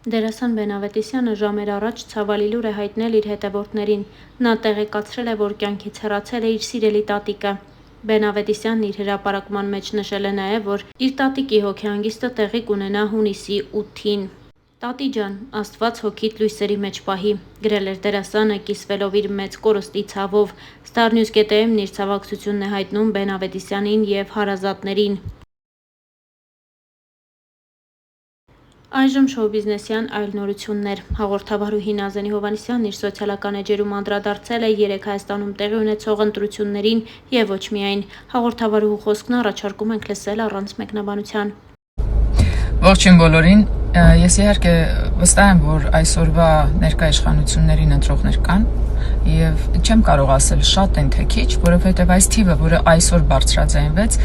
Դերասան Բեն Ավետիսյանը ժամեր առաջ ցավալի լուր է հայտնել իր հետևորդներին։ Նա տեղեկացրել է, որ կյանքից հեռացել է իր սիրելի տատիկը։ Բեն Ավետիսյանն իր հրապարակման մեջ նշել է նաև, որ իր տատիկի հոգեհանգիստը տեղի կունենա հունիսի 8-ին։ «Տատի ջան, Աստված հոգիդ լույսերի մեջ պահի», գրել էր դերասանը, կիսվելով իր մեծ կորստի ցավով։ Starnews.am-ն իր ցավակցությունն է հայտնում Բեն Ավետիսյանին և հարազատներին։ Այժմ շոու-բիզնեսյան այլ նորություններ։ Հաղորդավարուհի Նազենի Հովհաննիսյանն իր սոցիալական էջերում անդրադարձել է երեկ Հայաստանում տեղի ունեցող ընտրություններին և ոչ միայն։ Հաղորդավարուհու խոսքն առաջարկում ենք լսել առանց մեկնաբանության։ Ողջույն բոլորին, ես իհարկե վստահ եմ, որ այսօրվա ներկա իշխանություններին ընտրողներ կան եւ չեմ կարող ասել շատ են թե քիչ, որովհետեւ այս թիվը, որը այսօր բարձրաձայնվեց,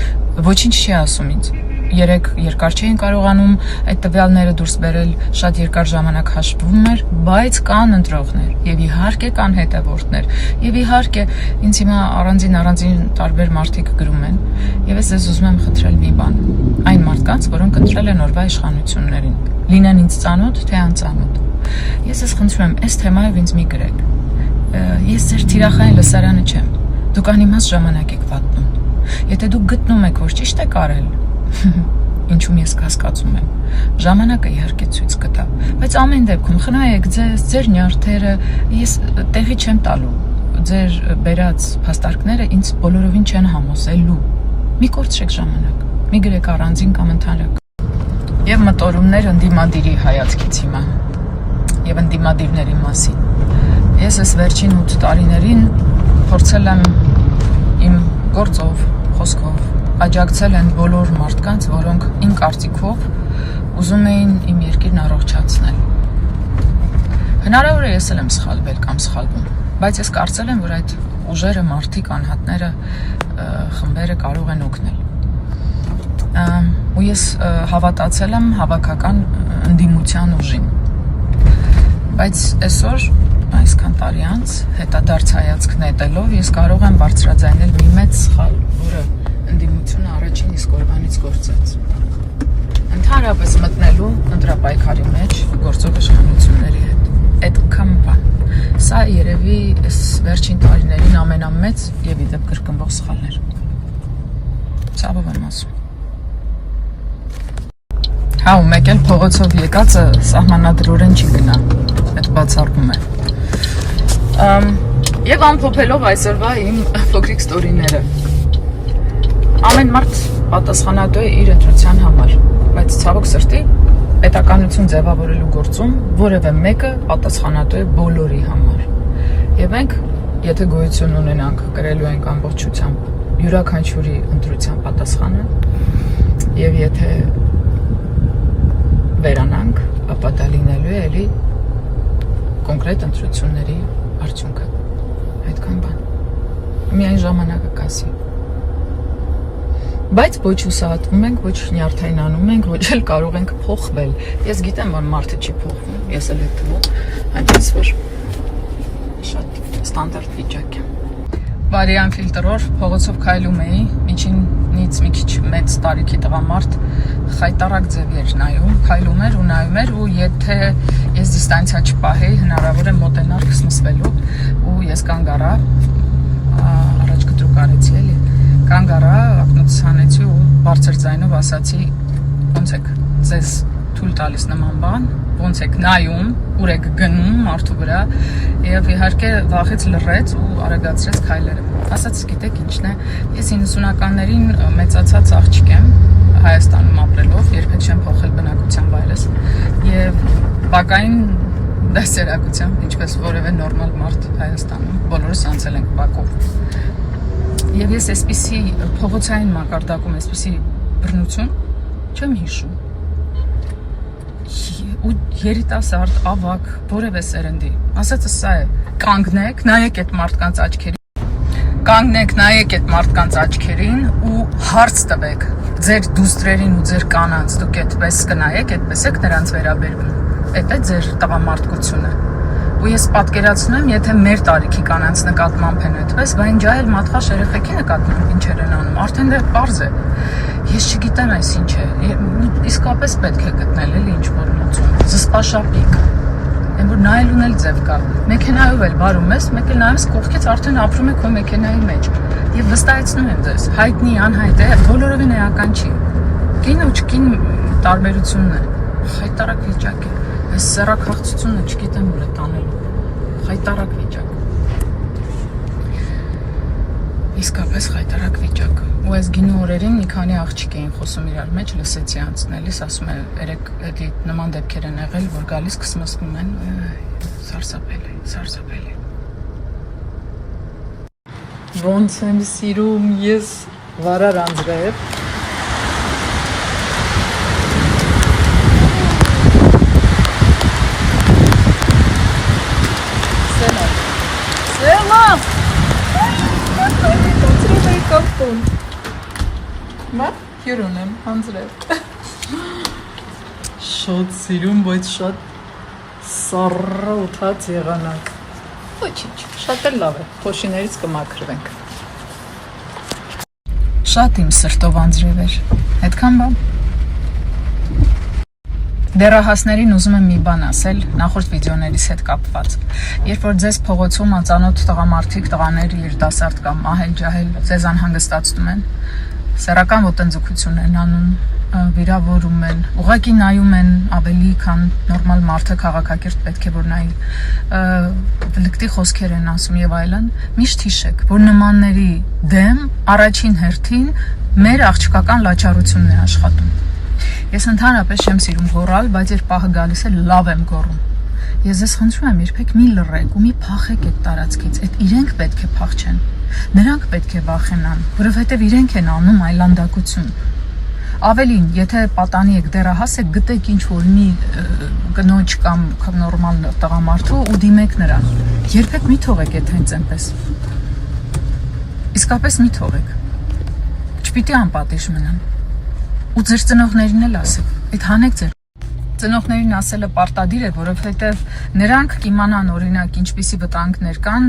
ոչինչ չի ասում ինձ։ Երեք երկար չէին կարողանում այդ տվյալները դուրս բերել, շատ երկար ժամանակ հաշվում էր, բայց կան ընտրողներ եւ իհարկե կան հետևորդներ եւ իհարկե ինձ հիմա առանձին տարբեր մարդիկ գրում են եւ ես ուզում եմ խնդրել մի բան այն մարդկանց, որոնք ընտրել են օրվա իշխանություններին, լինեն ինձ ծանոթ թե անծանոթ, ես ես խնդրում եմ այս թեմայով ինձ մի գրեք, ես ձեր թիրախային լսարանը չեմ, դուք անիմաստ ժամանակ եք վատնում, եթե դուք գտնում եք, որ ճիշտ եք արել, ինչում ես կասկածում եմ, ժամանակը իհարկե ցույց կտա, բայց ամեն դեպքում խնայեք ձեզ, ձեր նյարդերը, ես տեղի չեմ տալու, ձեր բերած փաստարկները ինձ բոլորովին չեն համոզելու, մի կորցրեք ժամանակ, մի գրեք առանձին կամ ընդհանրակ։ Եվ մտորումներ ընդդիմադիրի հայացքից հիմա եւ ընդդիմադիրների մասին։ Ես այս վերջին 8 տարիներին փորձել եմ իմ գործով, խոսքով աջակցել են բոլոր մարդկանց, որոնք իմ կարծիքով ուզում էին իմ երկիրն առողջացնել։ Հնարավոր է ես էլ եմ սխալվել կամ սխալվում, բայց ես կարծել եմ, որ այդ ուժերը, մարդիկ, անհատները, խմբերը կարող են օգնել։ Ու ես հավատացել եմ հավաքական ընդդիմության ուժին։ Բայց այսօր, այսքան տարի անց, հետադարձ հայացք նետելով, ես կարող եմ բարձրաձայնել մի մեծ սխալ, որը ընդդիմությունը առաջին իսկ օրվանից գործեց։ Ընդհանրապես մտնելու ընտրապայքարի մեջ գործող իշխանությունների հետ։ Այդքան բան։ Սա երևի այս վերջին տարիներին ամենամեծ եւ իդեպ կրկնվող սխալն էր։ Ցավով եմ ասում։ Հա, ու մեկ էլ փողոցով եկածը սահմանադրորեն չի գնա։ Այդ բացառվում է։ Եվ ամփոփելով այսօրվա իմ փոքրիկ ստորիները։ Ամեն մարդ պատասխանատու է իր ընտրության համար, բայց ցավոք սրտի պետականություն ձևավորելու գործում որևէ մեկը պատասխանատու է բոլորի համար։ Եվ մենք, եթե գոյություն ունենանք, կրելու ենք ամբողջությամբ յուրաքանչյուրի ընտրության պատասխանը, եւ եթե վերանանք, ապա դա լինելու է էլի կոնկրետ ընտրությունների արդյունքը։ Այդքան բան։ Միայն ժամանակը կասի։ Բայց ոչ հուսահատվում ենք, ոչ նյարդայնանում ենք, ոչ էլ կարող ենք փոխվել։ Ես գիտեմ, որ մարդը չի փոխվում, ես էլ այդ թվում, այնպես որ շատ ստանդարտ վիճակ է։ Վարիան ֆիլտրով փողոցով քայլում էի, միջինից մի քիչ մեծ տարիքի տղամարդ խայտարակ ձև էր նայում, քայլում էր ու նայում էր ու եթե ես դիստանցիա չպահեի, հնարավոր է մոտենալ քսնսվելու ու ես կանգ առա, առաջ կտրուկ արեցի էլի, կանգ առա, ակնոցս հանեցի ու բարձր ձայնով ասացի, ոնց եք ձեզ թույլ տալիս նման բան, ոնց եք նայում, ուր եք գնում մարդու վրա եւ իհարկե վախից լռեց ու արագացրեց քայլերը։ Ասաց, գիտեք ինչն է, ես 90-ականներին մեծացած աղջիկ եմ Հայաստանում ապրելով, երբեք չեմ փոխել բնակության վայրս եւ բակային դասերակցությամբ, ինչպես որևէ նորմալ մարդ Հայաստանում, բոլորս անցել ենք բակով։ Եվ ես այսպիսի փողոցային մակարդակում այսպիսի բռնություն չեմ հիշում։ Ու երիտասարդ, ավակ, որևէ սերնդի, ասածը սա է, կանգնեք, նայեք այդ մարդկանց աչքերին, կանգնեք, նայեք այդ մարդկանց աչքերին ու հարց տվեք ձեր դուստրերին ու ձեր կանանց, դուք այդպես կնայեք, այդպես եք նրանց վերաբերվում, այդ է ձեր տղամարդկությունը։ Ու ես պատկերացնում եմ, եթե մեր տարիքի կանանց նկատմամբ են այդպես, բա ինչ այլ մատխաշ երեխեքի նկատմամբ ինչեր են անում, արդեն դա պարզ է։ Ես չգիտեմ այս ինչ է, իսկապես պետք է գտնել էլի ինչ որ լուծում։ զսպաշապիկ, այն որ նայելուն էլ ձև կա, մեքենայով էլ վարում ես, մեկ էլ նայում ես կողքից արդեն ապրում է քո մեքենայի մեջ եւ վստահեցնում եմ ձեզ, հայտնի, անհայտ է, բոլորովին էական չի, կին ու չկին տարբերությունն է, խայտարակ վիճակ է, այս սեռաքաղցությունը չգիտեմ ուր է տանելու, խայտարակ վիճակ, իսկապես խայտարակ վիճակ, ու այս գինու օրերին մի քանի աղջիկ էին խոսում իրար մեջ, լսեցի անցնելիս, ասում է երեք էդի նման դեպքեր են եղել, որ գալիս կսմսնում են, սարսափելի։ Ոնց եմ սիրում ես վարար անձրև։ Սելա։ Մա հյուրուն եմ անձրև։ Շատ սիրում, բայց շատ սառոթած եղանակ։ Ոչինչ, շատ էլ լավ է, փոշիներից կմաքրվենք։ Շատ իմ սրտով անձրև էր, հետքան բան։ Դեռահասներին ուզում եմ մի բան ասել նախորդ վիդեոներից հետ կապված։ Երբ որ ձեզ փողոցում անծանոթ տղամարդիկ, տղաներ, երիտասարդ կամ ահել-ջահել ձեզ անհանգստացնում են, սեռական ոտնձգություն են անում, վիրավորում են, ուղղակի նայում են ավելի քան նորմալ մարդը քաղաքակիրթ պետք է որ նայի, վլկտի խոսքեր են ասում եւ այլն, միշտ հիշեք, որ նմանների դեմ առաջին հերթին մեր աղջկական լաչարությունն է աշխատում։ Ես ընդհանրապես չեմ սիրում գոռալ, բայց երբ պահը գալիս է լավ եմ գոռում։ Ես ձեզ խնդրում եմ երբեք մի լռեք ու մի փախեք այդ տարածքից, այդ իրենք պետք է փախչեն։ Նրանք պետք է վախենան, որովհետև իրենք են անում այլանդակություն։ Ավելին, եթե պատանի եք դեռահաս եք, գտեք ինչ-որ մի կնոջ կամ նորմալ տղամարդու ու դիմեք նրան։ Երբեք մի թողեք այդ հենց այնպես։ Իսկապես մի թողեք։ Չպիտի անպատիժ մնան։ Ու ձեր ծնողներին էլ ասեք, այդ հանեք ձեր ծնողներին ասելը պարտադիր է, որովհետև նրանք կիմանան օրինակ ինչպիսի վտանգներ կան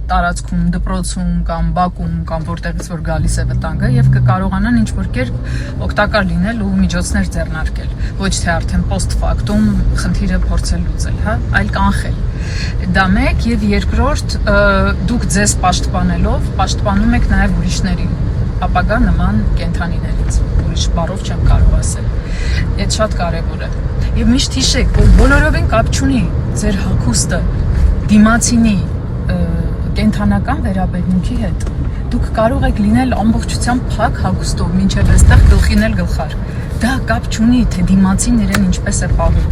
տարածքում, դպրոցում կամ բակում կամ որտեղից որ գալիս է վտանգը եւ կկարողանան ինչ-որ կերպ օգտակար լինել ու միջոցներ ձեռնարկել, ոչ թե արդեն post factum խնդիրը փորձել լուծել, հա, այլ կանխել։ Դա մեկ եւ երկրորդ դուք ձեզ պաշտպանելով պաշտպանում եք նաեւ ուրիշներին, ապագա նման կենթանիներից, ուրիշ բառով չեմ կարող ասել։ Այդ շատ կարևոր է։ Եվ միշտ հիշեք, որ բոլորովին կապ չունի ձեր հագուստը դիմացինի կենթանական վերաբերմունքի հետ։ Դուք կարող եք լինել ամբողջությամբ փակ հագուստով, մինչև այստեղ գլխին էլ գլխար։ Դա կապ չունի, թե դիմացին իրեն ինչպես է պահում։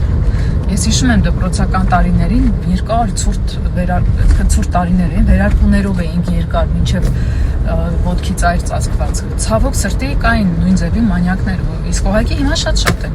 Ես հիշում եմ դպրոցական տարիներին երկար ցուրտ տարիներ էին, վերարկուներով էինք երկար, մինչև ոտքի ծայր ծածկված։ Ցավոք սրտի կային նույն ձևի մանյակներ, իսկ ուղղակի հիմա շատ են։